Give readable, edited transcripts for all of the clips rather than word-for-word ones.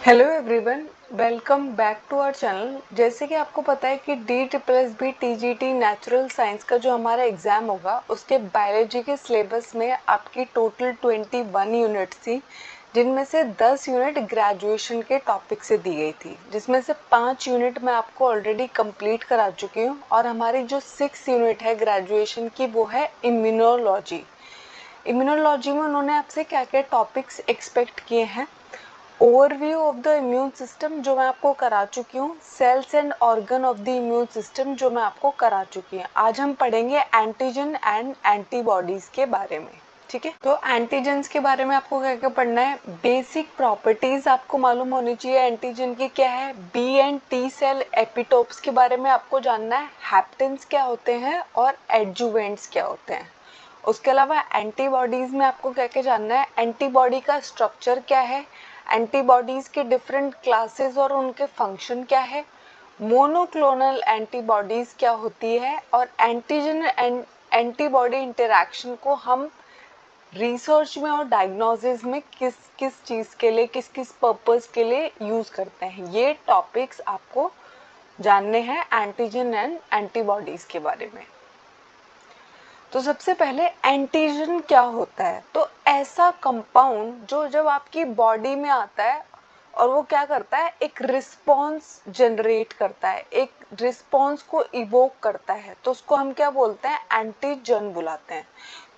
Hello everyone, welcome back to our channel. जैसे कि आपको पता है कि DSSB TGT नेचुरल साइंस का जो हमारा एग्ज़ाम होगा उसके बायोलॉजी के सिलेबस में आपकी टोटल 21 यूनिट्स थी, जिनमें से 10 यूनिट ग्रेजुएशन के टॉपिक से दी गई थी, जिसमें से 5 यूनिट मैं आपको ऑलरेडी कंप्लीट करा चुकी हूँ। और हमारी जो 6 यूनिट है ग्रेजुएशन की वो है इम्यूनोलॉजी। इम्यूनोलॉजी में उन्होंने आपसे क्या क्या टॉपिक्स एक्सपेक्ट किए हैं। Overview of the immune system जो मैं आपको करा चुकी हूँ। Cells and organ of the immune system जो मैं आपको करा चुकी हूँ। आज हम पढ़ेंगे एंटीजन एंड एंटीबॉडीज के बारे में। ठीक है, तो एंटीजेंस के बारे में आपको क्या क्या पढ़ना है। बेसिक प्रॉपर्टीज आपको मालूम होनी चाहिए एंटीजन की क्या है। B and T cell epitopes के बारे में आपको जानना है। हैप्टेंस क्या होते हैं और एडजुवेंट्स क्या होते हैं। उसके अलावा एंटीबॉडीज में आपको क्या क्या जानना है। एंटीबॉडी का स्ट्रक्चर क्या है, एंटीबॉडीज के डिफरेंट क्लासेस और उनके फंक्शन क्या है, मोनोक्लोनल एंटीबॉडीज क्या होती है, और एंटीजन एंड एंटीबॉडी इंटरैक्शन को हम रिसर्च में और डायग्नोसिस में किस किस चीज़ के लिए, किस किस पर्पस के लिए यूज़ करते हैं। ये टॉपिक्स आपको जानने हैं एंटीजन एंड एंटीबॉडीज के बारे में। तो सबसे पहले एंटीजन क्या होता है। तो ऐसा कंपाउंड जो जब आपकी बॉडी में आता है और वो क्या करता है, एक रिस्पॉन्स जनरेट करता है, एक रिस्पॉन्स को इवोक करता है, तो उसको हम क्या बोलते हैं, एंटीजन बुलाते हैं।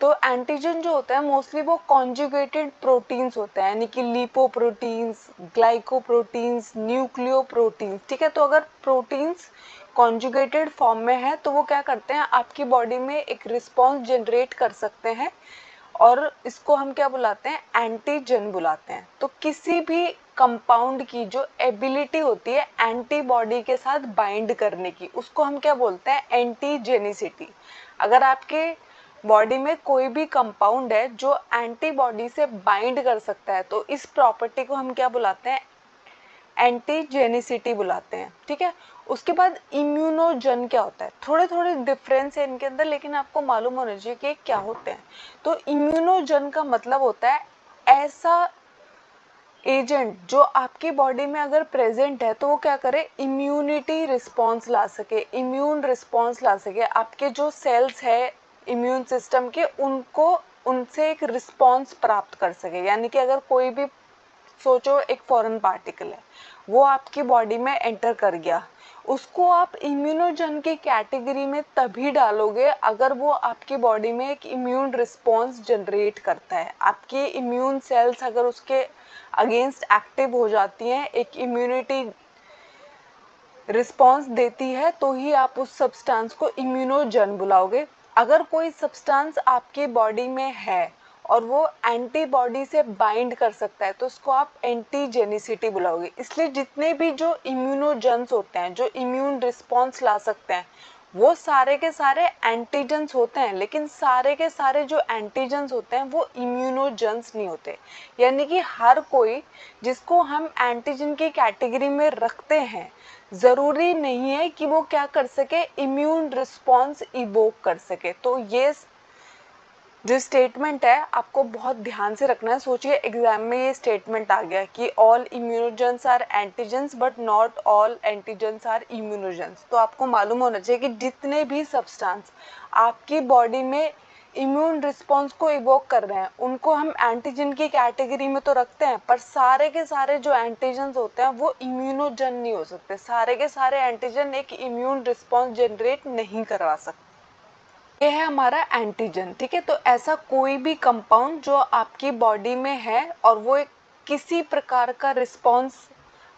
तो एंटीजन जो होता है मोस्टली वो कॉन्जुगेटेड प्रोटीन्स होते हैं, यानी कि लिपोप्रोटीन्स, ग्लाइकोप्रोटीन्स, न्यूक्लियोप्रोटीन्स। ठीक है, तो अगर प्रोटीन्स कॉन्जुगेटेड फॉर्म में है तो वो क्या करते हैं, आपकी बॉडी में एक रिस्पॉन्स जनरेट कर सकते हैं, और इसको हम क्या बुलाते हैं, एंटीजन बुलाते हैं। तो किसी भी कंपाउंड की जो एबिलिटी होती है एंटीबॉडी के साथ बाइंड करने की, उसको हम क्या बोलते हैं, एंटीजेनिसिटी। अगर आपके बॉडी में कोई भी कंपाउंड है जो एंटीबॉडी से बाइंड कर सकता है तो इस प्रॉपर्टी को हम क्या बुलाते हैं, एंटीजेनिसिटी बुलाते हैं। ठीक है, उसके बाद इम्यूनोजन क्या होता है। थोड़े थोड़े डिफरेंस है इनके अंदर, लेकिन आपको मालूम होना चाहिए कि क्या होते हैं। तो इम्यूनोजन का मतलब होता है ऐसा एजेंट जो आपकी बॉडी में अगर प्रेजेंट है तो वो क्या करे, इम्यूनिटी रिस्पॉन्स ला सके, इम्यून रिस्पॉन्स ला सके। आपके जो सेल्स है इम्यून सिस्टम के, उनको उनसे एक रिस्पॉन्स प्राप्त कर सके। यानी कि अगर कोई भी, सोचो एक फॉरेन पार्टिकल है, वो आपकी बॉडी में एंटर कर गया, उसको आप इम्यूनोजन की कैटेगरी में तभी डालोगे अगर वो आपकी बॉडी में एक इम्यून रिस्पॉन्स जनरेट करता है। आपकी इम्यून सेल्स अगर उसके अगेंस्ट एक्टिव हो जाती हैं, एक इम्यूनिटी रिस्पॉन्स देती है, तो ही आप उस सब्सटेंस को इम्यूनोजन बुलाओगे। अगर कोई सब्सटेंस आपकी बॉडी में है और वो एंटीबॉडी से बाइंड कर सकता है तो उसको आप एंटीजेनिसिटी बुलाओगे। इसलिए जितने भी जो इम्यूनोजन्स होते हैं, जो इम्यून रिस्पॉन्स ला सकते हैं, वो सारे के सारे एंटीजन्स होते हैं, लेकिन सारे के सारे जो एंटीजन्स होते हैं वो इम्यूनोजन्स नहीं होते। यानी कि हर कोई जिसको हम एंटीजन की कैटेगरी में रखते हैं, ज़रूरी नहीं है कि वो क्या कर सके, इम्यून रिस्पॉन्स इवोक कर सके। तो ये जो स्टेटमेंट है आपको बहुत ध्यान से रखना है। सोचिए एग्जाम में ये स्टेटमेंट आ गया कि all immunogens are antigens but not all antigens are immunogens. तो आपको मालूम होना चाहिए कि जितने भी सब्सटेंस आपकी बॉडी में इम्यून रिस्पॉन्स को इवोक कर रहे हैं उनको हम एंटीजन की कैटेगरी में तो रखते हैं, पर सारे के सारे जो एंटीजन्स होते हैं वो इम्यूनोजन नहीं हो सकते। सारे के सारे एंटीजन एक इम्यून रिस्पॉन्स जनरेट नहीं करवा सकते। ये है हमारा एंटीजन। ठीक है, तो ऐसा कोई भी कंपाउंड जो आपकी बॉडी में है और वो एक किसी प्रकार का रिस्पॉन्स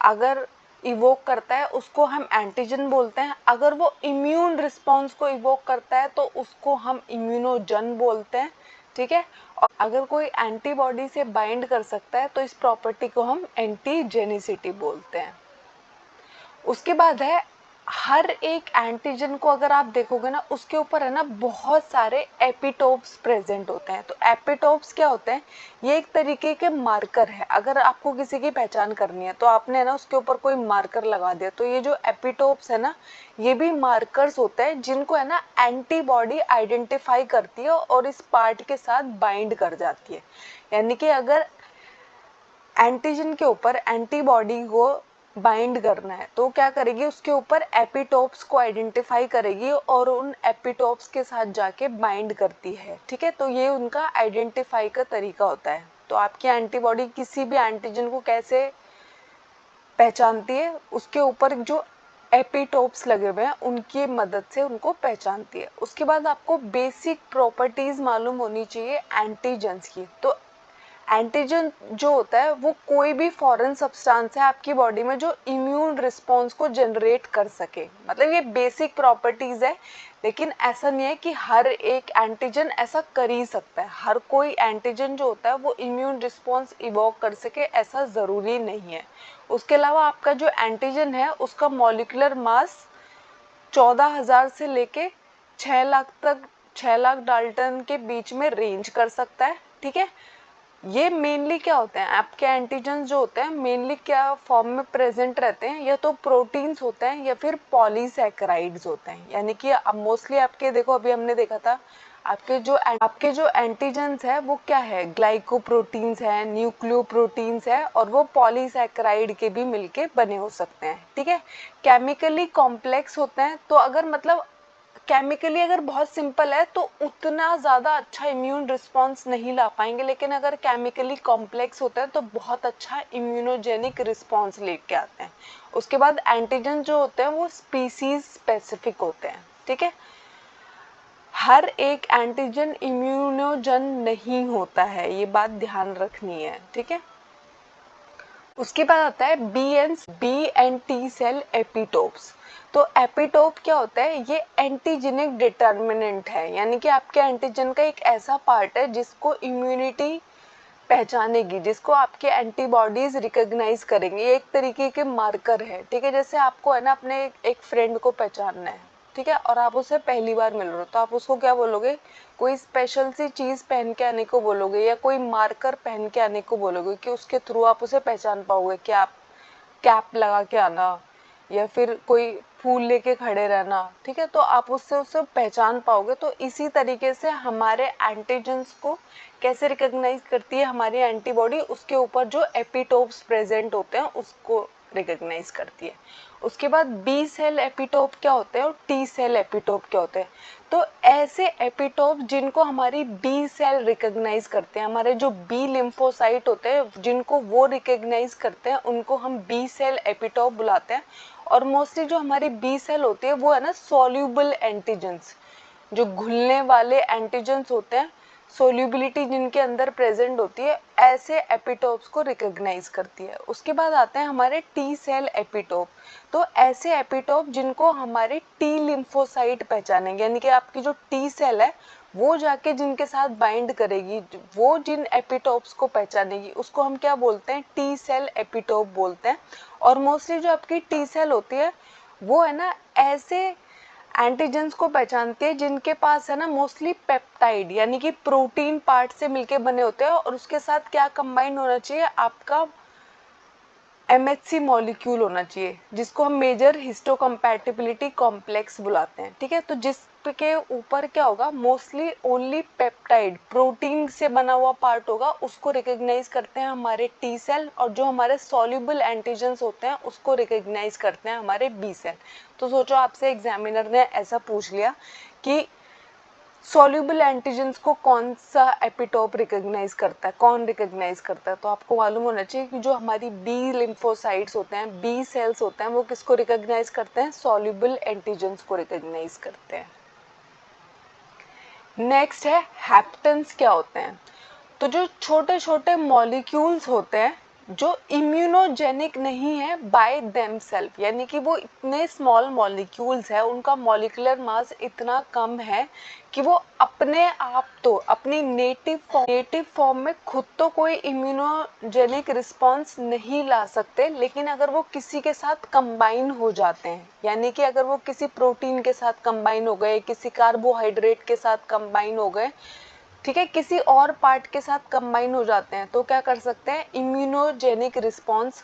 अगर इवोक करता है उसको हम एंटीजन बोलते हैं। अगर वो इम्यून रिस्पॉन्स को इवोक करता है तो उसको हम इम्यूनोजन बोलते हैं। ठीक है, और अगर कोई एंटीबॉडी से बाइंड कर सकता है तो इस प्रॉपर्टी को हम एंटीजेनिसिटी बोलते हैं। उसके बाद है, हर एक एंटीजन को अगर आप देखोगे ना, उसके ऊपर है ना बहुत सारे एपिटोप्स प्रेजेंट होते हैं। तो एपिटोप्स क्या होते हैं, ये एक तरीके के मार्कर है। अगर आपको किसी की पहचान करनी है तो आपने ना उसके ऊपर कोई मार्कर लगा दिया, तो ये जो एपिटोप्स है ना, ये भी मार्कर्स होते हैं जिनको है ना एंटीबॉडी आइडेंटिफाई करती है और इस पार्ट के साथ बाइंड कर जाती है। यानी कि अगर एंटीजन के ऊपर एंटीबॉडी को बाइंड करना है तो क्या करेगी, उसके ऊपर एपिटोप्स को आइडेंटिफाई करेगी और उन एपिटोप्स के साथ जाके बाइंड करती है। ठीक है, तो ये उनका आइडेंटिफाई का तरीका होता है। तो आपकी एंटीबॉडी किसी भी एंटीजन को कैसे पहचानती है, उसके ऊपर जो एपिटोप्स लगे हुए हैं उनकी मदद से उनको पहचानती है। उसके बाद आपको बेसिक प्रॉपर्टीज मालूम होनी चाहिए एंटीजन्स की। तो एंटीजन जो होता है वो कोई भी फॉरेन सब्सटेंस है आपकी बॉडी में जो इम्यून रिस्पॉन्स को जनरेट कर सके, मतलब ये बेसिक प्रॉपर्टीज है। लेकिन ऐसा नहीं है कि हर एक एंटीजन ऐसा कर ही सकता है, हर कोई एंटीजन जो होता है वो इम्यून रिस्पॉन्स इवोक कर सके ऐसा ज़रूरी नहीं है। उसके अलावा आपका जो एंटीजन है उसका मॉलिक्यूलर मास 14,000 से लेके 6 लाख तक, 6 लाख डाल्टन के बीच में रेंज कर सकता है। ठीक है, ये मेनली क्या होते हैं, आपके एंटीजन जो होते हैं मेनली क्या फॉर्म में प्रेजेंट रहते हैं, या तो प्रोटीन्स होते हैं या फिर पॉलीसैकेराइड्स होते हैं। यानी कि अब मोस्टली आपके देखो, अभी हमने देखा था आपके जो एंटीजन्स है वो क्या है, ग्लाइकोप्रोटीन्स है, न्यूक्लियोप्रोटीन्स है, और वो पॉलीसैकेराइड के भी मिलके बने हो सकते हैं। ठीक है, केमिकली कॉम्प्लेक्स होते हैं, तो अगर मतलब केमिकली अगर बहुत सिंपल है तो उतना ज़्यादा अच्छा इम्यून रिस्पॉन्स नहीं ला पाएंगे, लेकिन अगर केमिकली कॉम्प्लेक्स होता है तो बहुत अच्छा इम्यूनोजेनिक रिस्पॉन्स लेके आते हैं। उसके बाद एंटीजन जो होते हैं वो स्पीसीज स्पेसिफिक होते हैं। ठीक है, हर एक एंटीजन इम्यूनोजन नहीं होता है, ये बात ध्यान रखनी है। ठीक है, उसके बाद आता है B and T cell epitopes. तो एपिटोप क्या होता है, ये एंटीजेनिक डिटर्मिनेंट है, यानी कि आपके एंटीजन का एक ऐसा पार्ट है जिसको इम्यूनिटी पहचानेगी, जिसको आपके एंटीबॉडीज रिकॉग्नाइज करेंगे। ये एक तरीके के मार्कर है। ठीक है, जैसे आपको है ना अपने एक फ्रेंड को पहचानना है, ठीक है, और आप उससे पहली बार मिल रहे हो तो आप उसको क्या बोलोगे, कोई स्पेशल सी चीज पहन के आने को बोलोगे या कोई मार्कर पहन के आने को बोलोगे कि उसके थ्रू आप उसे पहचान पाओगे कि आप कैप लगा के आना या फिर कोई फूल लेके खड़े रहना। ठीक है, तो आप उससे उसे पहचान पाओगे। तो इसी तरीके से हमारे एंटीजन्स को कैसे रिकॉग्नाइज करती है हमारी एंटीबॉडी, उसके ऊपर जो एपिटोप्स प्रेजेंट होते हैं उसको रिकॉग्नाइज करती है। उसके बाद बी सेल एपिटोप क्या होते हैं और टी सेल एपिटोप क्या होते हैं। तो ऐसे एपिटोप जिनको हमारी बी सेल रिकॉग्नाइज करते हैं, हमारे जो बी लिम्फोसाइट होते हैं जिनको वो रिकॉग्नाइज करते हैं, उनको हम बी सेल एपिटोप बुलाते हैं। और मोस्टली जो हमारी बी सेल होती है वो है ना सोल्यूबल एंटीजेंस, जो घुलने वाले एंटीजेंस होते हैं, सोल्यूबिलिटी जिनके अंदर प्रेजेंट होती है, ऐसे एपिटोप्स को रिकॉग्नाइज करती है। उसके बाद आते हैं हमारे टी सेल एपिटोप। तो ऐसे एपिटोप जिनको हमारे टी लिम्फोसाइट पहचानेंगे, यानी कि आपकी जो टी सेल है वो जाके जिनके साथ बाइंड करेगी, वो जिन एपिटोप्स को पहचानेगी उसको हम क्या बोलते हैं, टी सेल एपिटोप बोलते हैं। और मोस्टली जो आपकी टी सेल होती है वो है ना ऐसे एंटीजेंस को पहचानती है जिनके पास है ना मोस्टली पेप्टाइड यानी कि प्रोटीन पार्ट से मिलके बने होते हैं, और उसके साथ क्या कंबाइन होना चाहिए, आपका MHC मॉलिक्यूल होना चाहिए, जिसको हम मेजर हिस्टोकम्पैटिबिलिटी कॉम्प्लेक्स बुलाते हैं। ठीक है, तो जिसके ऊपर क्या होगा, मोस्टली ओनली पेप्टाइड प्रोटीन से बना हुआ पार्ट होगा, उसको रिकॉग्नाइज करते हैं हमारे टी सेल, और जो हमारे सॉल्युबल एंटीजेंस होते हैं उसको रिकॉग्नाइज करते हैं हमारे बी सेल। तो सोचो आपसे एग्जामिनर ने ऐसा पूछ लिया कि सॉल्युबल एंटीजेंस को कौन सा एपिटोप रिकॉग्नाइज करता है, कौन रिकॉग्नाइज करता है, तो आपको मालूम होना चाहिए कि जो हमारी बी लिम्फोसाइट्स होते हैं, बी सेल्स होते हैं, वो किसको रिकॉग्नाइज करते हैं, सॉल्युबल एंटीजेंस को रिकॉग्नाइज करते हैं। नेक्स्ट है हैप्टेंस क्या होते हैं। तो जो छोटे छोटे मॉलिक्यूल्स होते हैं जो इम्यूनोजेनिक नहीं है बाय देमसेल्फ, यानी कि वो इतने स्मॉल मॉलिक्यूल्स है, उनका मॉलिक्यूलर मास इतना कम है कि वो अपने आप तो अपनी नेटिव फॉर्म में खुद तो कोई इम्यूनोजेनिक रिस्पॉन्स नहीं ला सकते, लेकिन अगर वो किसी के साथ कंबाइन हो जाते हैं, यानी कि अगर वो किसी प्रोटीन के साथ कंबाइन हो गए, किसी कार्बोहाइड्रेट के साथ कंबाइन हो गए, ठीक है, किसी और पार्ट के साथ कंबाइन हो जाते हैं, तो क्या कर सकते हैं, इम्यूनोजेनिक रिस्पॉन्स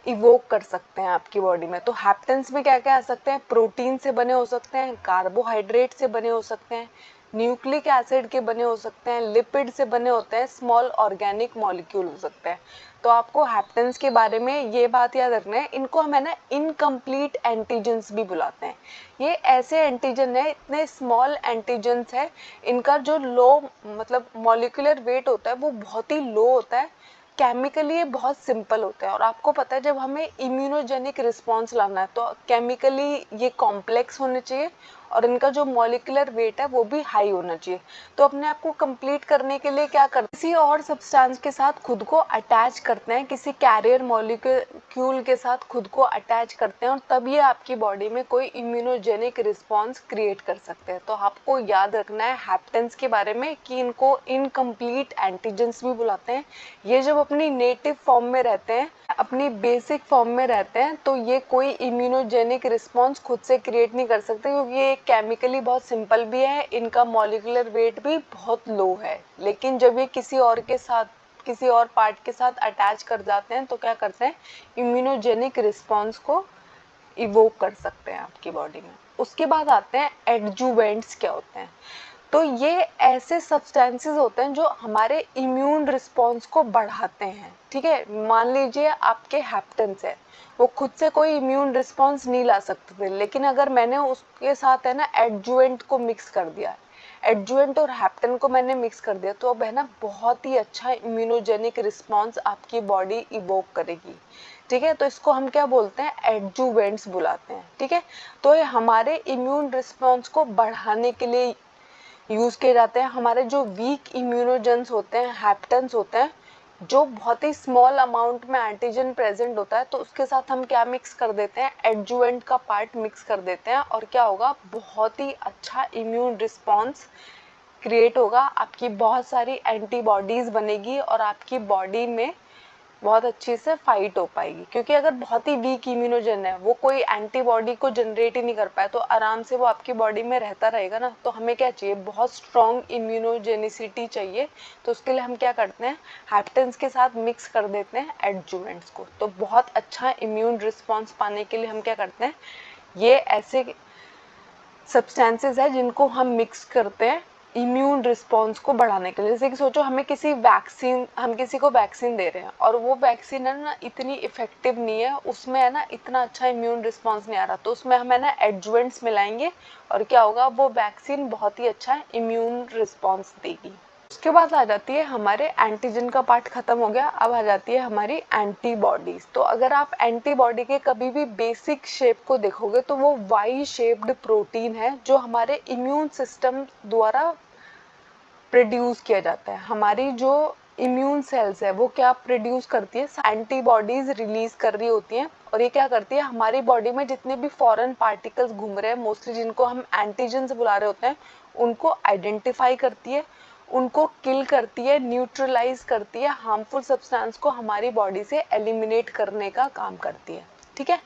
इवोक कर सकते हैं आपकी बॉडी में। तो हैप्टेंस में क्या क्या आ सकते हैं, प्रोटीन से बने हो सकते हैं, कार्बोहाइड्रेट से बने हो सकते हैं, न्यूक्लिक एसिड के बने हो सकते हैं, लिपिड से बने होते हैं, स्मॉल ऑर्गेनिक मॉलिक्यूल हो सकते हैं। तो आपको हैप्टेंस के बारे में ये बात याद रखना है, इनको हम है ना इनकम्प्लीट एंटीजेंस भी बुलाते हैं। ये ऐसे एंटीजन है, इतने स्मॉल एंटीजेंस है, इनका जो लो मतलब मॉलिक्यूलर वेट होता है वो बहुत ही लो होता है, केमिकली ये बहुत सिंपल होता है। और आपको पता है जब हमें इम्यूनोजेनिक रिस्पॉन्स लाना है तो केमिकली ये कॉम्प्लेक्स होने चाहिए और इनका जो मॉलिक्यूलर वेट है वो भी हाई होना चाहिए। तो अपने आप को कंप्लीट करने के लिए क्या करते हैं, किसी और सब्सटेंस के साथ खुद को अटैच करते हैं, किसी कैरियर मॉलिक्यूल के साथ खुद को अटैच करते हैं और तब ये आपकी बॉडी में कोई इम्यूनोजेनिक रिस्पॉन्स क्रिएट कर सकते हैं। तो आपको याद रखना है हैप्टेंस के बारे में कि इनको इनकम्प्लीट एंटीजेंस भी बुलाते हैं। ये जब अपनी नेटिव फॉर्म में रहते हैं, अपनी बेसिक फॉर्म में रहते हैं, तो ये कोई इम्यूनोजेनिक रिस्पॉन्स खुद से क्रिएट नहीं कर सकते क्योंकि ये केमिकली बहुत सिंपल भी है, इनका मॉलिक्यूलर वेट भी बहुत लो है। लेकिन जब ये किसी और के साथ, किसी और पार्ट के साथ अटैच कर जाते हैं तो क्या करते हैं, इम्यूनोजेनिक रिस्पॉन्स को इवोक कर सकते हैं आपकी बॉडी में। उसके बाद आते हैं एडजुवेंट्स क्या होते हैं। तो ये ऐसे सब्सटेंसेस होते हैं जो हमारे इम्यून रिस्पॉन्स को बढ़ाते हैं। ठीक है, मान लीजिए आपके हैप्टेंस है, वो खुद से कोई इम्यून रिस्पॉन्स नहीं ला सकते थे, लेकिन अगर मैंने उसके साथ है ना एडजुवेंट को मिक्स कर दिया, एडजुवेंट और हैप्टेन को मैंने मिक्स कर दिया, तो अब है ना बहुत ही अच्छा इम्यूनोजेनिक रिस्पॉन्स आपकी बॉडी इवोक करेगी। ठीक है, तो इसको हम क्या बोलते हैं, एडजुवेंट्स बुलाते हैं। ठीक है, तो ये हमारे इम्यून रिस्पॉन्स को बढ़ाने के लिए यूज़ किए जाते हैं। हमारे जो वीक इम्यूनोजेंस होते हैं, हैप्टेंस होते हैं, जो बहुत ही स्मॉल अमाउंट में एंटीजन प्रेजेंट होता है, तो उसके साथ हम क्या मिक्स कर देते हैं, एडजुवेंट का पार्ट मिक्स कर देते हैं और क्या होगा, बहुत ही अच्छा इम्यून रिस्पॉन्स क्रिएट होगा, आपकी बहुत सारी एंटीबॉडीज़ बनेगी और आपकी बॉडी में बहुत अच्छे से फाइट हो पाएगी। क्योंकि अगर बहुत ही वीक इम्यूनोजन है, वो कोई एंटीबॉडी को जनरेट ही नहीं कर पाए, तो आराम से वो आपकी बॉडी में रहता रहेगा ना। तो हमें क्या चाहिए, बहुत स्ट्रॉन्ग इम्यूनोजेनिसिटी चाहिए। तो उसके लिए हम क्या करते हैं, हैप्टेंस के साथ मिक्स कर देते हैं एडजुवेंट्स को। तो बहुत अच्छा इम्यून रिस्पॉन्स पाने के लिए हम क्या करते हैं, ये ऐसे सब्सटेंसेस है जिनको हम मिक्स करते हैं इम्यून रिस्पॉन्स को बढ़ाने के लिए। जैसे कि सोचो हम किसी को वैक्सीन दे रहे हैं और वो वैक्सीन है ना इतनी इफेक्टिव नहीं है, उसमें है ना इतना अच्छा इम्यून रिस्पॉन्स नहीं आ रहा, तो उसमें हम है ना एडजुवेंट्स मिलाएंगे और क्या होगा, वो वैक्सीन बहुत ही अच्छा इम्यून रिस्पॉन्स देगी। उसके बाद आ जाती है हमारे एंटीजन का पार्ट खत्म हो गया, अब आ जाती है हमारी एंटीबॉडीज। तो अगर आप एंटीबॉडी के कभी भी बेसिक शेप को देखोगे तो वो वाई शेप्ड प्रोटीन है जो हमारे इम्यून सिस्टम द्वारा प्रोड्यूस किया जाता है। हमारी जो इम्यून सेल्स है वो क्या प्रोड्यूस करती है, एंटीबॉडीज रिलीज कर रही होती हैं और ये क्या करती है, हमारी बॉडी में जितने भी फॉरेन पार्टिकल्स घूम रहे हैं, मोस्टली जिनको हम एंटीजन से बुला रहे होते हैं, उनको आइडेंटिफाई करती है, उनको किल करती है, न्यूट्रलाइज करती है, हार्मफुल सब्सटेंस को हमारी बॉडी से एलिमिनेट करने का काम करती है। ठीक है,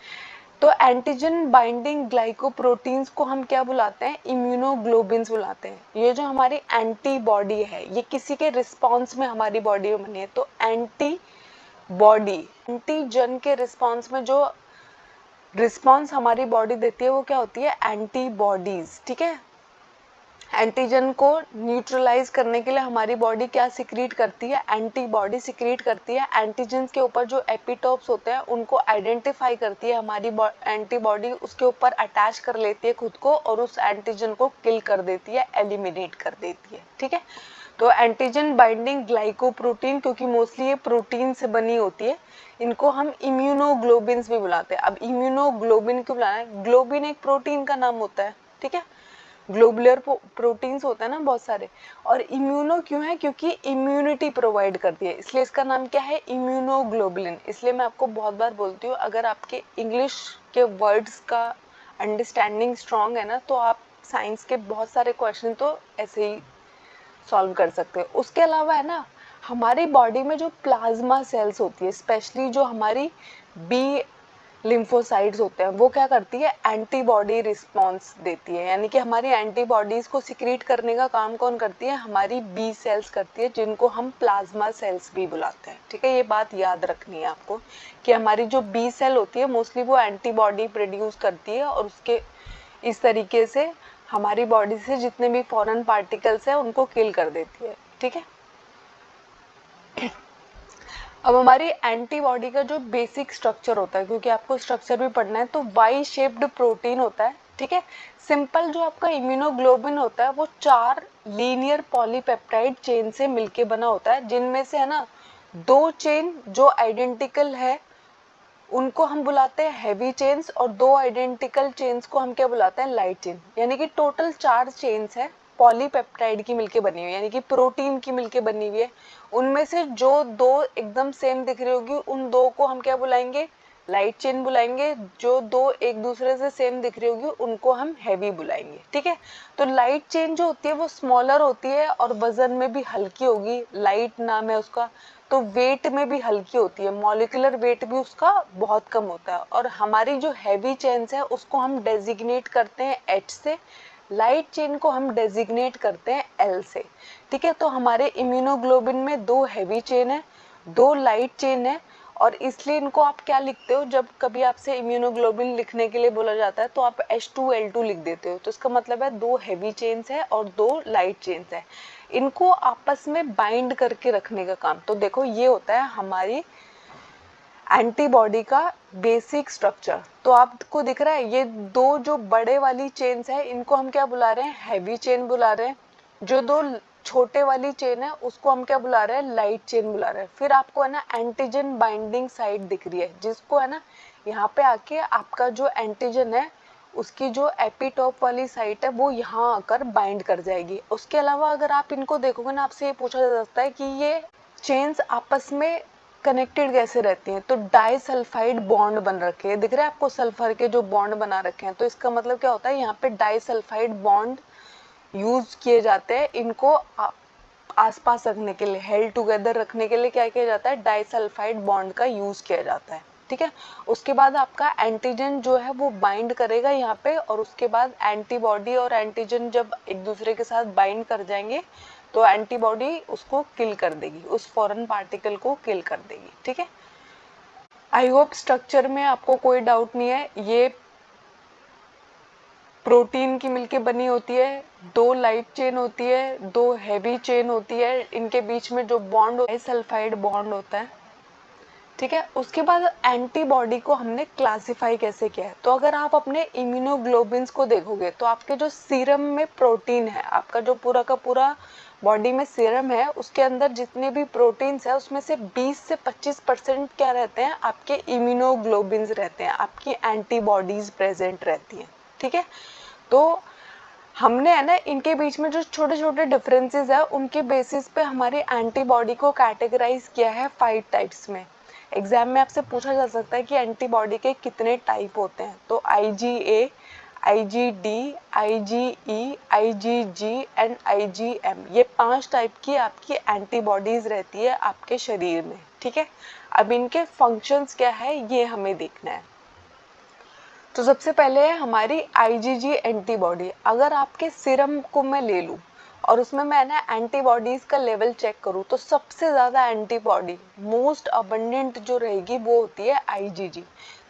तो एंटीजन बाइंडिंग ग्लाइकोप्रोटीन्स को हम क्या बुलाते हैं, इम्यूनोग्लोबिन्स बुलाते हैं। ये जो हमारी एंटीबॉडी है, ये किसी के रिस्पॉन्स में हमारी बॉडी में बनी है। तो एंटीबॉडी, एंटीजन के रिस्पॉन्स में जो रिस्पॉन्स हमारी बॉडी देती है वो क्या होती है, एंटीबॉडीज। ठीक है, एंटीजन को न्यूट्रलाइज करने के लिए हमारी बॉडी क्या सिक्रीट करती है, एंटीबॉडी सिक्रीट करती है। एंटीजन के ऊपर जो एपिटोप्स होते हैं उनको आइडेंटिफाई करती है हमारी एंटीबॉडी, उसके ऊपर अटैच कर लेती है खुद को और उस एंटीजन को किल कर देती है, एलिमिनेट कर देती है। ठीक है, तो एंटीजन बाइंडिंग ग्लाइकोप्रोटीन, क्योंकि मोस्टली ये प्रोटीन से बनी होती है, इनको हम इम्यूनोग्लोबिन्स भी बुलाते हैं। अब इम्यूनोग्लोबिन क्यों बुलाना है, ग्लोबिन एक प्रोटीन का नाम होता है। ठीक है, ग्लोबुलर प्रोटीन्स होते हैं ना बहुत सारे, और इम्यूनो क्यों है, क्योंकि इम्यूनिटी प्रोवाइड करती है, इसलिए इसका नाम क्या है, इम्यूनोग्लोबुलिन। इसलिए मैं आपको बहुत बार बोलती हूँ, अगर आपके इंग्लिश के वर्ड्स का अंडरस्टैंडिंग स्ट्रांग है ना, तो आप साइंस के बहुत सारे क्वेश्चन तो ऐसे ही सॉल्व कर सकते हो। उसके अलावा है ना, हमारी बॉडी में जो प्लाज्मा सेल्स होती है, स्पेशली जो हमारी बी लिम्फोसाइट्स होते हैं, वो क्या करती है, एंटीबॉडी रिस्पॉन्स देती है। यानी कि हमारी एंटीबॉडीज को सिक्रीट करने का काम कौन करती है, हमारी बी सेल्स करती है, जिनको हम प्लाज्मा सेल्स भी बुलाते हैं। ठीक है, ये बात याद रखनी है आपको कि हमारी जो बी सेल होती है मोस्टली वो एंटीबॉडी प्रोड्यूस करती है और उसके इस तरीके से हमारी बॉडी से जितने भी फॉरेन पार्टिकल्स हैं उनको किल कर देती है, ठीक है। अब हमारी एंटीबॉडी का जो बेसिक स्ट्रक्चर होता है, क्योंकि आपको स्ट्रक्चर भी पढ़ना है, तो वाई शेप्ड प्रोटीन होता है, ठीक है। सिंपल जो आपका इम्यूनोग्लोबिन होता है वो 4 लीनियर पॉलीपेप्टाइड चेन से मिलके बना होता है, जिनमें से है ना 2 चेन जो आइडेंटिकल है उनको हम बुलाते हैं हैवी चेन्स, और 2 आइडेंटिकल चेन्स को हम क्या बुलाते हैं, लाइट चेन। यानी कि टोटल 4 चेन्स है पॉलीपेप्टाइड की मिलके बनी हुई, यानी कि प्रोटीन की मिलके बनी हुई है। उनमें से जो 2 एकदम सेम दिख रही होगी उन 2 को हम क्या बुलाएंगे, लाइट चेन बुलाएंगे। जो 2 एक दूसरे से सेम दिख रही होगी उनको हम हैवी बुलाएंगे, ठीक है। तो लाइट चेन जो होती है वो स्मॉलर होती है और वजन में भी हल्की होगी, लाइट नाम है उसका। तो वेट में भी हल्की होती है, मॉलिक्यूलर वेट भी उसका बहुत कम होता है। और हमारी जो हैवी चेन्स है उसको हम डेजिग्नेट करते हैं H से, लाइट चेन को हम डेजिग्नेट करते हैं L से, ठीक है। तो हमारे इम्यूनोग्लोबिन में 2 हैवी चेन है, 2 लाइट चेन है, और इसलिए इनको आप क्या लिखते हो, जब कभी आपसे इम्यूनोग्लोबिन लिखने के लिए बोला जाता है तो आप H2L2 लिख देते हो। तो इसका मतलब है 2 हैवी चेन्स है और 2 लाइट चेन्स है, इनको आपस में बाइंड करके रखने का काम। तो देखो ये होता है हमारी एंटीबॉडी का बेसिक स्ट्रक्चर। तो आपको दिख रहा है ये 2 जो बड़े वाली चेन्स है इनको हम क्या बुला रहे हैं, हैवी चेन बुला रहे हैं। जो 2 छोटे वाली चेन है उसको हम क्या बुला रहे हैं, लाइट चेन बुला रहे हैं। फिर आपको है ना एंटीजन बाइंडिंग साइट दिख रही है, जिसको है ना यहाँ पे आके आपका जो एंटीजन है उसकी जो एपिटॉप वाली साइट है वो यहाँ आकर बाइंड कर जाएगी। उसके अलावा अगर आप इनको देखोगे ना, आपसे ये पूछा जा सकता है कि ये चेन्स आपस में कनेक्टेड कैसे रहती हैं। तो डाइसल्फाइड बॉन्ड बन रखे हैं, दिख रहा है आपको सल्फर के जो बॉन्ड बना रखे हैं। तो इसका मतलब क्या होता है, यहाँ पे डाइसल्फाइड बॉन्ड यूज किए जाते हैं। इनको आसपास रखने के लिए, हेल्ड टुगेदर रखने के लिए क्या किया जाता है, डाइसल्फाइड बॉन्ड का यूज किया जाता है, ठीक है। उसके बाद आपका एंटीजन जो है वो बाइंड करेगा यहाँ पे, और उसके बाद एंटीबॉडी और एंटीजन जब एक दूसरे के साथ बाइंड कर जाएंगे तो एंटीबॉडी उसको किल कर देगी, उस फॉरेन पार्टिकल को किल कर देगी, ठीक है। आई होप स्ट्रक्चर में आपको कोई डाउट नहीं है। ये प्रोटीन की मिलके बनी होती है, 2 लाइट चेन होती है, 2 हैवी चेन होती है, इनके बीच में जो बॉन्ड है सल्फाइड बॉन्ड होता है, ठीक है। उसके बाद एंटीबॉडी को हमने क्लासिफाई कैसे किया है, तो अगर आप अपने इम्यूनोग्लोबिन्स को देखोगे तो आपके जो सीरम में प्रोटीन है, आपका जो पूरा का पूरा बॉडी में सीरम है उसके अंदर जितने भी प्रोटीन्स है उसमें से 20 से 25% क्या रहते हैं, आपके इम्यूनोग्लोबिन्स रहते हैं, आपकी एंटीबॉडीज प्रेजेंट रहती हैं, ठीक है। तो हमने है ना इनके बीच में जो छोटे छोटे डिफरेंसेस है उनके बेसिस पे हमारी एंटीबॉडी को कैटेगराइज किया है 5 टाइप्स में। एग्जाम में आपसे पूछा जा सकता है कि एंटीबॉडी के कितने टाइप होते हैं, तो IgA, IgD, IgE, IgG and IgM, ये 5 टाइप की आपकी एंटीबॉडीज रहती है आपके शरीर में, ठीक है। अब इनके फंक्शंस क्या है ये हमें देखना है। तो सबसे पहले है हमारी IgG एंटीबॉडी। अगर आपके सीरम को मैं ले लूँ और उसमें मैं ना एंटीबॉडीज का लेवल चेक करूँ तो सबसे ज़्यादा एंटीबॉडी मोस्ट अबंडेंट जो रहेगी वो होती है IgG।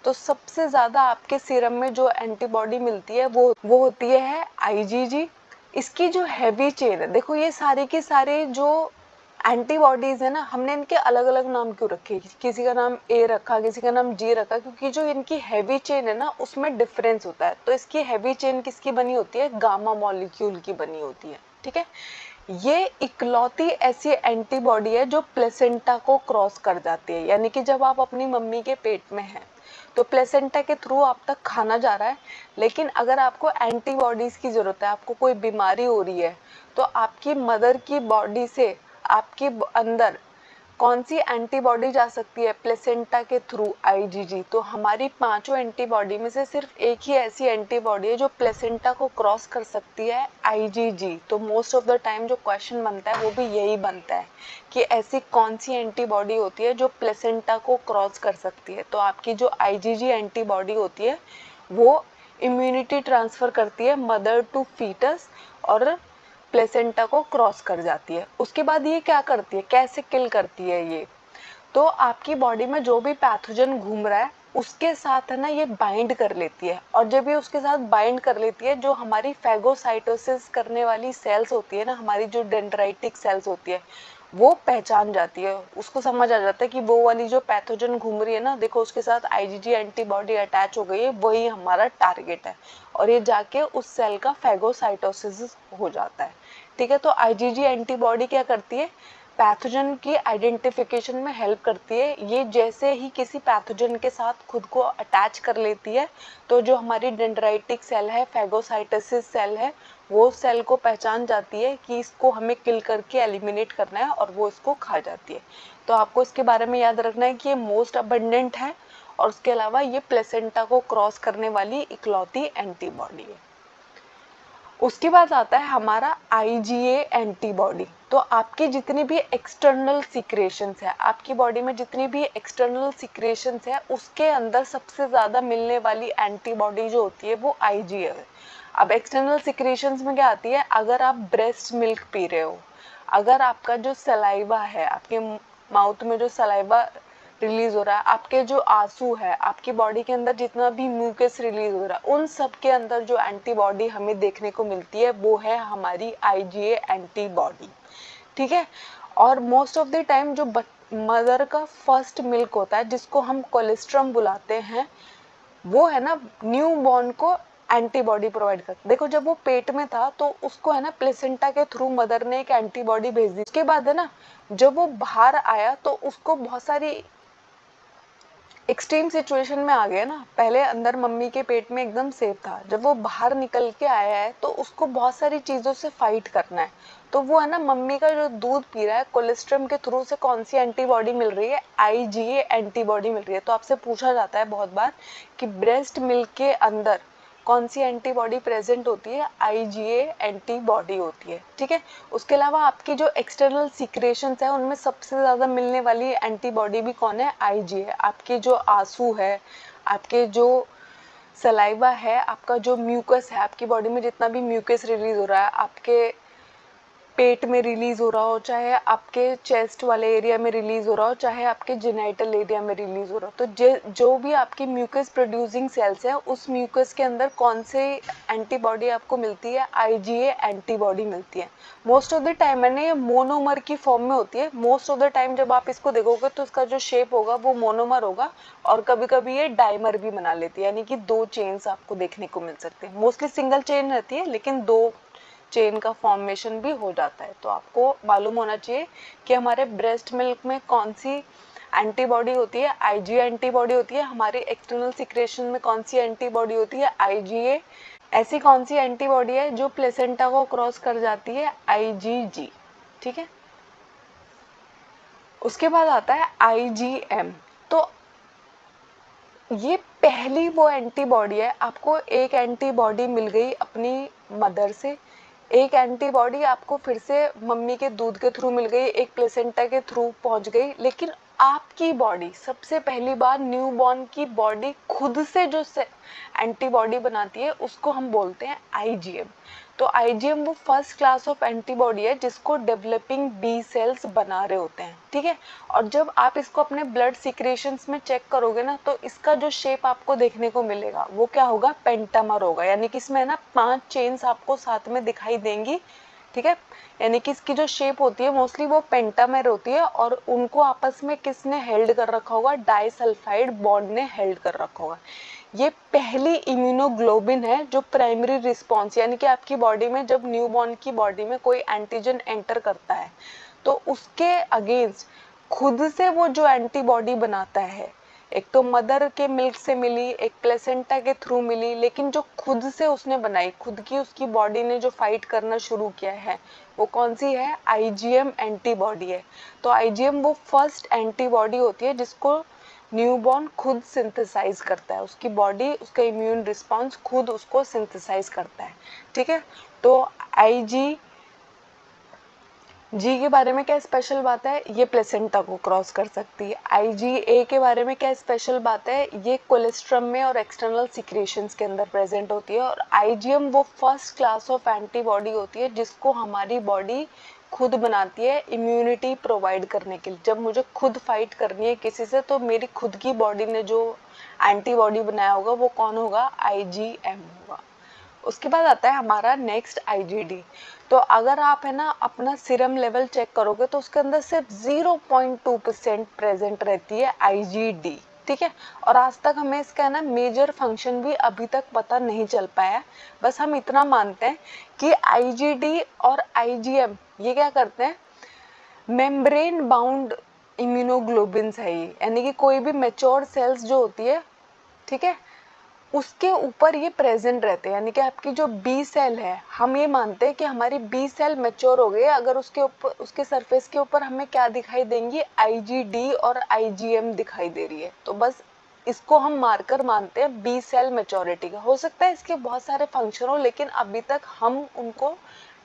तो सबसे ज़्यादा आपके सीरम में जो एंटीबॉडी मिलती है वो होती है IgG। इसकी जो हैवी चेन है, देखो ये सारे के सारे जो एंटीबॉडीज है ना, हमने इनके अलग अलग नाम क्यों रखे, किसी का नाम A रखा, किसी का नाम G रखा, क्योंकि जो इनकी हैवी चेन है ना उसमें डिफरेंस होता है। तो इसकी हैवी चेन किसकी बनी होती है, गामा मॉलिक्यूल की बनी होती है, ठीक है। ये इकलौती ऐसी एंटीबॉडी है जो प्लेसेंटा को क्रॉस कर जाती है, यानी कि जब आप अपनी मम्मी के पेट में हैं तो प्लेसेंटा के थ्रू आप तक खाना जा रहा है, लेकिन अगर आपको एंटीबॉडीज की जरूरत है, आपको कोई बीमारी हो रही है, तो आपकी मदर की बॉडी से आपके अंदर कौन सी एंटीबॉडी जा सकती है, प्लेसेंटा के थ्रू IgG। तो हमारी 5 एंटीबॉडी में से सिर्फ एक ही ऐसी एंटीबॉडी है जो प्लेसेंटा को क्रॉस कर सकती है, IgG। तो मोस्ट ऑफ द टाइम जो क्वेश्चन बनता है वो भी यही बनता है कि ऐसी कौन सी एंटीबॉडी होती है जो प्लेसेंटा को क्रॉस कर सकती है। तो आपकी जो IgG एंटीबॉडी होती है वो इम्यूनिटी ट्रांसफर करती है मदर टू फीटस और प्लेसेंटा को क्रॉस कर जाती है। उसके बाद ये क्या करती है, कैसे किल करती है ये, तो आपकी बॉडी में जो भी पैथोजन घूम रहा है उसके साथ है ना ये बाइंड कर लेती है, और जब ये उसके साथ बाइंड कर लेती है, जो हमारी फैगोसाइटोसिस करने वाली सेल्स होती है ना, हमारी जो डेंड्राइटिक सेल्स होती है, वो पहचान जाती है, उसको समझ आ जाता है कि वो वाली जो पैथोजन घूम रही है ना, देखो उसके साथ आईजीजी एंटीबॉडी अटैच हो गई है, वही हमारा टारगेट है, और ये जाके उस सेल का फैगोसाइटोसिस हो जाता है। ठीक है, तो आईजीजी एंटीबॉडी क्या करती है, पैथोजन की आइडेंटिफिकेशन में हेल्प करती है। ये जैसे ही किसी पैथोजन के साथ खुद को अटैच कर लेती है, तो जो हमारी डेंड्राइटिक सेल है, फैगोसाइटोसिस सेल है, वो सेल को पहचान जाती है कि इसको हमें किल करके एलिमिनेट करना है, और वो इसको खा जाती है। तो आपको इसके बारे में याद रखना है कि ये मोस्ट अबंडेंट है, और उसके अलावा ये प्लेसेंटा को क्रॉस करने वाली इकलौती एंटीबॉडी है। उसके बाद आता है हमारा आईजीए एंटीबॉडी। तो आपकी जितनी भी एक्सटर्नल सिक्रेशंस है, आपकी बॉडी में जितनी भी एक्सटर्नल सिक्रेशंस है, उसके अंदर सबसे ज़्यादा मिलने वाली एंटीबॉडी जो होती है वो आईजीए है। अब एक्सटर्नल सिक्रेशंस में क्या आती है, अगर आप ब्रेस्ट मिल्क पी रहे हो, अगर आपका जो सलाइवा है, आपके माउथ में जो सलाइवा रिलीज हो रहा है, आपके जो आंसू है, आपकी बॉडी के अंदर जितना भी म्यूकस रिलीज हो रहा है, उन सब के अंदर जो एंटीबॉडी हमें देखने को मिलती है वो है हमारी आईजीए एंटीबॉडी। ठीक है, और मोस्ट ऑफ द टाइम जो मदर का फर्स्ट मिल्क होता है, जिसको हम कोलेस्ट्रम बुलाते हैं, वो है ना न्यू बॉर्न को एंटीबॉडी प्रोवाइड करता। देखो जब वो पेट में था तो उसको है ना प्लेसेंटा के थ्रू मदर ने एक एंटीबॉडी भेज दी। उसके बाद है ना जब वो बाहर आया तो उसको बहुत सारी एक्सट्रीम सिचुएशन में आ गया ना, पहले अंदर मम्मी के पेट में एकदम सेफ था, जब वो बाहर निकल के आया है तो उसको बहुत सारी चीज़ों से फाइट करना है। तो वो है ना मम्मी का जो दूध पी रहा है, कोलेस्ट्रम के थ्रू से कौन सी एंटीबॉडी मिल रही है, आईजीए एंटीबॉडी मिल रही है। तो आपसे पूछा जाता है बहुत बार कि ब्रेस्ट मिल्क के अंदर कौन सी एंटीबॉडी प्रेजेंट होती है, आईजीए एंटीबॉडी होती है। ठीक है, उसके अलावा आपकी जो एक्सटर्नल सिक्रेशंस है उनमें सबसे ज़्यादा मिलने वाली एंटीबॉडी भी कौन है, आईजीए। आपके जो आंसू है, आपके जो सलाइवा है, आपका जो म्यूकस है, आपकी बॉडी में जितना भी म्यूकस रिलीज हो रहा है, आपके पेट में रिलीज हो रहा हो, चाहे आपके चेस्ट वाले एरिया में रिलीज हो रहा हो, चाहे आपके जेनाइटल एरिया में रिलीज हो रहा हो, तो जो भी आपकी म्यूकस प्रोड्यूसिंग सेल्स है, उस म्यूकस के अंदर कौन से एंटीबॉडी आपको मिलती है, आईजीए एंटीबॉडी मिलती है। मोस्ट ऑफ द टाइम मैंने ये मोनोमर की फॉर्म में होती है। मोस्ट ऑफ द टाइम जब आप इसको देखोगे तो इसका जो शेप होगा वो मोनोमर होगा, और कभी कभी ये डाइमर भी बना लेती है, यानी कि दो चेन्स आपको देखने को मिल सकते हैं। मोस्टली सिंगल चेन रहती है, लेकिन दो चेन का फॉर्मेशन भी हो जाता है। तो आपको मालूम होना चाहिए कि हमारे ब्रेस्ट मिल्क में कौन सी एंटीबॉडी होती है, आईजीए एंटीबॉडी होती है। हमारे एक्सटर्नल सिक्रेशन में कौन सी एंटीबॉडी होती है, आईजीए। ऐसी कौन सी एंटीबॉडी है जो प्लेसेंटा को क्रॉस कर जाती है, आईजीजी। ठीक है, उसके बाद आता है आईजीएम। तो ये पहली वो एंटीबॉडी है, आपको एक एंटीबॉडी मिल गई अपनी मदर से, एक एंटीबॉडी आपको फिर से मम्मी के दूध के थ्रू मिल गई, एक प्लेसेंटा के थ्रू पहुंच गई, लेकिन आपकी बॉडी सबसे पहली बार न्यूबॉर्न की बॉडी खुद से जो एंटीबॉडी बनाती है उसको हम बोलते हैं आईजीएम। तो आईजीएम वो फर्स्ट क्लास ऑफ एंटीबॉडी है जिसको डेवलपिंग बी सेल्स बना रहे होते हैं। ठीक है, और जब आप इसको अपने ब्लड सिक्रेशंस में चेक करोगे ना, तो इसका जो शेप आपको देखने को मिलेगा वो क्या होगा, पेंटामर होगा, यानी कि इसमें ना 5 चेन्स आपको साथ में दिखाई देंगी। ठीक है, यानी कि इसकी जो शेप होती है मोस्टली वो पेंटामेर होती है, और उनको आपस में किसने हेल्ड कर रखा होगा, डाइसल्फाइड बॉन्ड ने हेल्ड कर रखा होगा। ये पहली इम्यूनोग्लोबिन है जो प्राइमरी रिस्पॉन्स, यानी कि आपकी बॉडी में जब न्यूबॉर्न की बॉडी में कोई एंटीजन एंटर करता है तो उसके अगेंस्ट खुद से वो जो एंटीबॉडी बनाता है, एक तो मदर के मिल्क से मिली, एक प्लेसेंटा के थ्रू मिली, लेकिन जो खुद से उसने बनाई, खुद की उसकी बॉडी ने जो फाइट करना शुरू किया है, वो कौन सी है, आईजीएम एंटीबॉडी है। तो आईजीएम वो फर्स्ट एंटीबॉडी होती है जिसको न्यूबॉर्न खुद सिंथेसाइज करता है, उसकी बॉडी, उसका इम्यून रिस्पॉन्स खुद उसको सिंथेसाइज करता है। ठीक है, तो आईजी जी के बारे में क्या स्पेशल बात है, ये प्लेसेंटा को क्रॉस कर सकती है। आईजीए के बारे में क्या स्पेशल बात है, ये कोलेस्ट्रम में और एक्सटर्नल सिक्रेशंस के अंदर प्रेजेंट होती है। और आईजीएम वो फर्स्ट क्लास ऑफ एंटीबॉडी होती है जिसको हमारी बॉडी खुद बनाती है इम्यूनिटी प्रोवाइड करने के लिए। जब मुझे खुद फाइट करनी है किसी से, तो मेरी खुद की बॉडी ने जो एंटीबॉडी बनाया होगा वो कौन होगा, IgM होगा। उसके बाद आता है हमारा नेक्स्ट IgD। तो अगर आप है ना अपना सीरम लेवल चेक करोगे तो उसके अंदर सिर्फ 0.2% प्रेजेंट रहती है IgD, ठीक है। और आज तक हमें इसका है ना मेजर फंक्शन भी अभी तक पता नहीं चल पाया। बस हम इतना मानते हैं कि IgD और IgM ये क्या करते हैं, मेम्ब्रेन बाउंड इम्यूनोग्लोबिन्स है ये, यानी कि कोई भी मैच्योर सेल्स जो होती है, ठीक है, उसके ऊपर ये प्रेजेंट रहते हैं। यानी कि आपकी जो बी सेल है, हम ये मानते हैं कि हमारी बी सेल मैच्योर हो गई है अगर उसके ऊपर, उसके सरफेस के ऊपर हमें क्या दिखाई देंगी, IgD और IgM दिखाई दे रही है। तो बस इसको हम मार्कर मानते हैं बी सेल मैच्योरिटी का। हो सकता है इसके बहुत सारे फंक्शन हो, लेकिन अभी तक हम उनको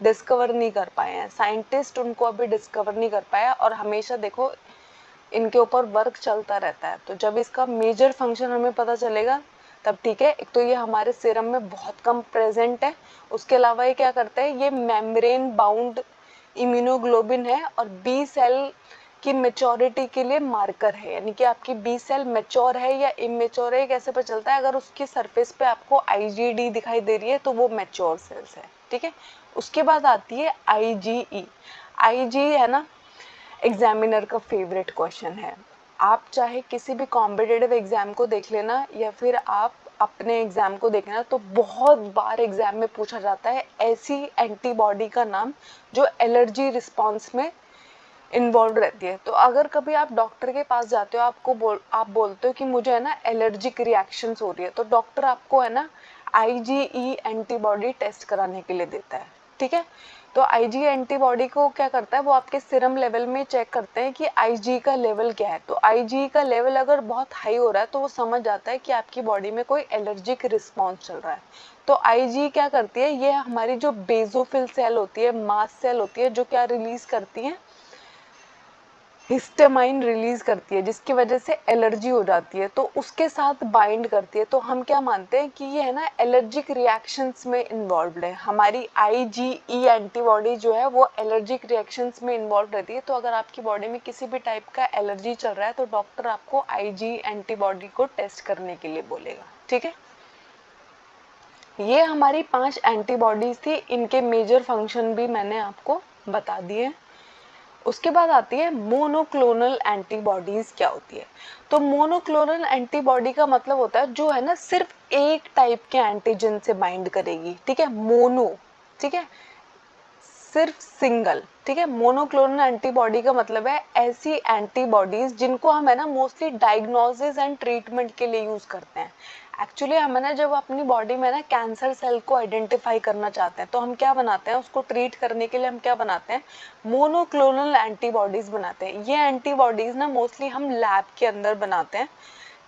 डिस्कवर नहीं कर पाए हैं, साइंटिस्ट उनको अभी डिस्कवर नहीं कर पाया। और हमेशा देखो इनके ऊपर वर्क चलता रहता है। तो जब इसका मेजर फंक्शन हमें पता चलेगा तब ठीक है। एक तो ये हमारे सीरम में बहुत कम प्रेजेंट है, उसके अलावा ये क्या करता है, ये मेम्ब्रेन बाउंड इम्यूनोग्लोबिन है और बी सेल की मेच्योरिटी के लिए मार्कर है। यानी कि आपकी बी सेल मेच्योर है या इमेच्योर है कैसे पता चलता है, अगर उसकी सरफेस पे आपको IgD दिखाई दे रही है तो वो मेच्योर सेल्स है, ठीक है। उसके बाद आती है IgE। IG है ना एग्जामिनर का फेवरेट क्वेश्चन है। आप चाहे किसी भी कॉम्पिटिटिव एग्जाम को देख लेना या फिर आप अपने एग्जाम को देखना, तो बहुत बार एग्जाम में पूछा जाता है ऐसी एंटीबॉडी का नाम जो एलर्जी रिस्पॉन्स में इन्वॉल्व रहती है। तो अगर कभी आप डॉक्टर के पास जाते हो, आप बोलते हो कि मुझे है ना एलर्जिक रिएक्शंस हो रही है, तो डॉक्टर आपको है ना IgE एंटीबॉडी टेस्ट कराने के लिए देता है, ठीक है। तो IgE एंटीबॉडी को क्या करता है, वो आपके सीरम लेवल में चेक करते हैं कि IgE का लेवल क्या है। तो IgE का लेवल अगर बहुत हाई हो रहा है तो वो समझ जाता है कि आपकी बॉडी में कोई एलर्जिक रिस्पॉन्स चल रहा है। तो IgE क्या करती है, ये हमारी जो बेसोफिल सेल होती है, मास्ट सेल होती है, जो क्या रिलीज करती है, हिस्टामाइन रिलीज करती है, जिसकी वजह से एलर्जी हो जाती है, तो उसके साथ बाइंड करती है। तो हम क्या मानते हैं कि ये है ना एलर्जिक रिएक्शंस में इन्वॉल्व है। हमारी IgE एंटीबॉडी जो है वो एलर्जिक रिएक्शंस में इन्वॉल्व रहती है। तो अगर आपकी बॉडी में किसी भी टाइप का एलर्जी चल रहा है तो डॉक्टर आपको IgE एंटीबॉडी को टेस्ट करने के लिए बोलेगा, ठीक है। ये हमारी 5 एंटीबॉडीज थी, इनके मेजर फंक्शन भी मैंने आपको बता दिए। उसके बाद आती है मोनोक्लोनल एंटीबॉडीज क्या होती है। तो मोनोक्लोनल एंटीबॉडी का मतलब होता है जो है ना सिर्फ एक टाइप के एंटीजन से बाइंड करेगी, ठीक है, मोनो, ठीक है, सिर्फ सिंगल, ठीक है। मोनोक्लोनल एंटीबॉडी का मतलब है ऐसी एंटीबॉडीज जिनको हम है ना मोस्टली डायग्नोसिस एंड ट्रीटमेंट के लिए यूज करते हैं। एक्चुअली हम है ना जब अपनी बॉडी में ना कैंसर सेल को आइडेंटिफाई करना चाहते हैं तो हम क्या बनाते हैं, उसको ट्रीट करने के लिए हम क्या बनाते हैं, मोनोक्लोनल एंटीबॉडीज बनाते हैं। ये एंटीबॉडीज ना मोस्टली हम लैब के अंदर बनाते हैं,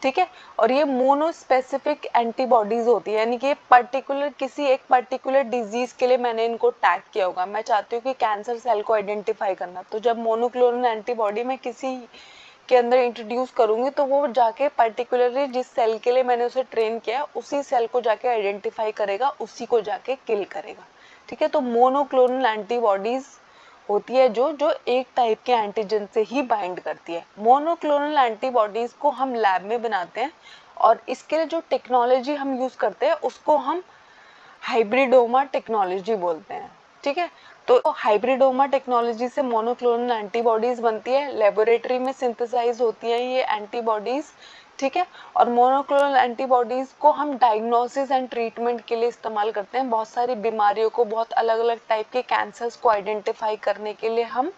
ठीक है। और ये मोनो स्पेसिफिक एंटीबॉडीज होती है, यानी कि पर्टिकुलर किसी एक पर्टिकुलर डिजीज के लिए मैंने इनको टैग किया होगा। मैं चाहती हूँ कि कैंसर सेल को आइडेंटिफाई करना, तो जब मोनोक्लोनल एंटीबॉडी मैं किसी के अंदर इंट्रोड्यूस करूंगी तो वो जाके पर्टिकुलरली जिस सेल के लिए मैंने उसे ट्रेन किया उसी सेल को जाके आइडेंटिफाई करेगा, उसी को जाके किल करेगा, ठीक है। तो मोनोक्लोनल एंटीबॉडीज होती है जो जो एक टाइप के एंटीजन से ही बाइंड करती है। मोनोक्लोनल एंटीबॉडीज को हम लैब में बनाते हैं और इसके लिए जो टेक्नोलॉजी हम यूज करते हैं उसको हम हाइब्रिडोमा टेक्नोलॉजी बोलते हैं, ठीक है। तो हाइब्रिडोमा टेक्नोलॉजी से मोनोक्लोनल एंटीबॉडीज बनती है, लेबोरेटरी में सिंथेसाइज होती है ये एंटीबॉडीज, ठीक है। और मोनोक्लोनल एंटीबॉडीज को हम डायग्नोसिस एंड ट्रीटमेंट के लिए इस्तेमाल करते हैं। बहुत सारी बीमारियों को, बहुत अलग अलग टाइप के कैंसर्स को आइडेंटिफाई करने के लिए हम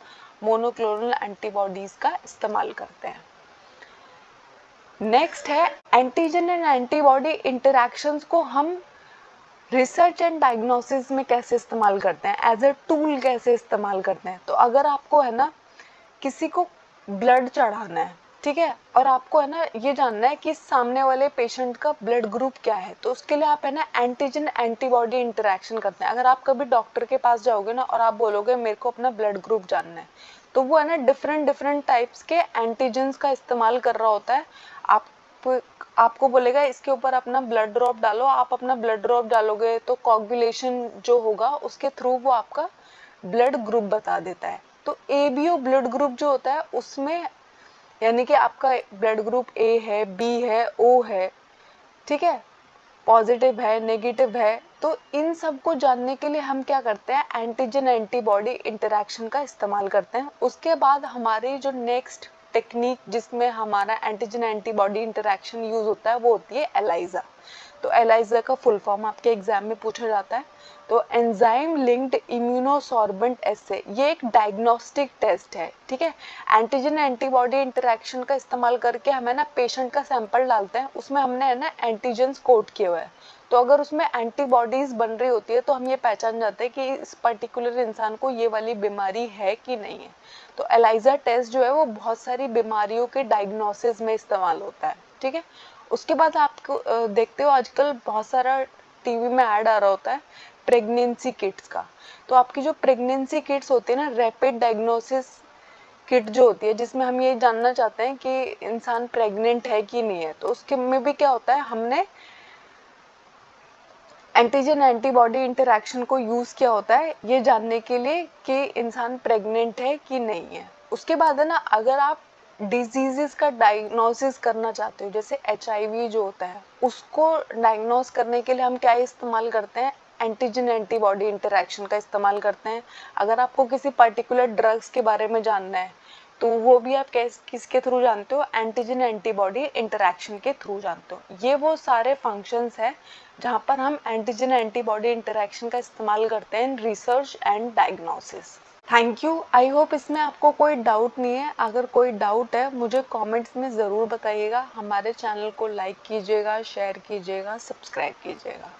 मोनोक्लोनल एंटीबॉडीज का इस्तेमाल करते हैं। नेक्स्ट है एंटीजन एंड एंटीबॉडी इंटरैक्शंस को हम रिसर्च एंड डायग्नोसिस में कैसे इस्तेमाल करते हैं, एज अ टूल कैसे इस्तेमाल करते हैं। तो अगर आपको है ना किसी को ब्लड चढ़ाना है, ठीक है, और आपको है ना ये जानना है कि सामने वाले पेशेंट का ब्लड ग्रुप क्या है, तो उसके लिए आप है ना एंटीजन एंटीबॉडी इंटरैक्शन करते हैं। अगर आप कभी डॉक्टर के पास जाओगे ना और आप बोलोगे मेरे को अपना ब्लड ग्रुप जानना है, तो वो है ना डिफरेंट डिफरेंट टाइप्स के एंटीजन्स का इस्तेमाल कर रहा होता है। आपको बोलेगा इसके ऊपर अपना ब्लड ड्रॉप डालो, आप अपना ब्लड ड्रॉप डालोगे तो कोगुलेशन जो होगा उसके थ्रू वो आपका ब्लड ग्रुप बता देता है। तो ABO ब्लड ग्रुप जो होता है उसमें, यानी कि आपका ब्लड ग्रुप A है, B है, O है, ठीक है, पॉजिटिव है, नेगेटिव है। तो इन सब को जानने के लिए हम क्या करते हैं, एंटीजन एंटीबॉडी इंटरेक्शन का इस्तेमाल करते हैं। उसके बाद हमारी जो नेक्स्ट टेक्निक जिसमें हमारा एंटीजन एंटीबॉडी इंटरेक्शन यूज होता है वो होती है एलाइजा। तो एलाइजा का फुल फॉर्म आपके एग्जाम में पूछा जाता है। तो एंजाइम लिंक्ड इम्यूनोसॉर्बेंट एसे, ये एक डायग्नोस्टिक टेस्ट है, ठीक है। एंटीजन एंटीबॉडी इंटरेक्शन का इस्तेमाल करके हमें ना पेशेंट का सैंपल डालते हैं, उसमें हमने है ना एंटीजेंस कोड किए हुए हैं। तो अगर उसमें एंटीबॉडीज बन रही होती है तो हम ये पहचान जाते हैं कि इस पर्टिकुलर इंसान को ये वाली बीमारी है कि नहीं है। तो एलाइजा टेस्ट जो है वो बहुत सारी बीमारियों के डायग्नोसिस में इस्तेमाल होता है, ठीक है। उसके बाद आपको देखते हो आजकल बहुत सारा टीवी में ऐड आ रहा होता है प्रेगनेंसी किट्स का। तो आपकी जो प्रेगनेंसी किट्स होती है ना, रैपिड डायग्नोसिस किट जो होती है, जिसमें हम ये जानना चाहते हैं कि इंसान प्रेग्नेंट है कि नहीं है। तो उसके में भी क्या होता है, हमने एंटीजन एंटीबॉडी इंटरेक्शन को यूज किया होता है ये जानने के लिए कि इंसान प्रेग्नेंट है कि नहीं है। उसके बाद है ना, अगर आप डिजीजेस का डायग्नोसिस करना चाहते हो, जैसे HIV जो होता है, उसको डायग्नोस करने के लिए हम क्या इस्तेमाल करते हैं, एंटीजन एंटीबॉडी इंटरेक्शन का इस्तेमाल करते हैं। अगर आपको किसी पर्टिकुलर ड्रग्स के बारे में जानना है तो वो भी आप किसके थ्रू जानते हो, एंटीजन एंटीबॉडी इंटरेक्शन के थ्रू जानते हो। ये वो सारे फंक्शंस हैं जहाँ पर हम एंटीजन एंटीबॉडी इंटरेक्शन का इस्तेमाल करते हैं in research and diagnosis. Thank you, I hope इसमें आपको कोई डाउट नहीं है। अगर कोई डाउट है मुझे कमेंट्स में ज़रूर बताइएगा। हमारे चैनल को लाइक कीजिएगा, शेयर कीजिएगा, सब्सक्राइब कीजिएगा।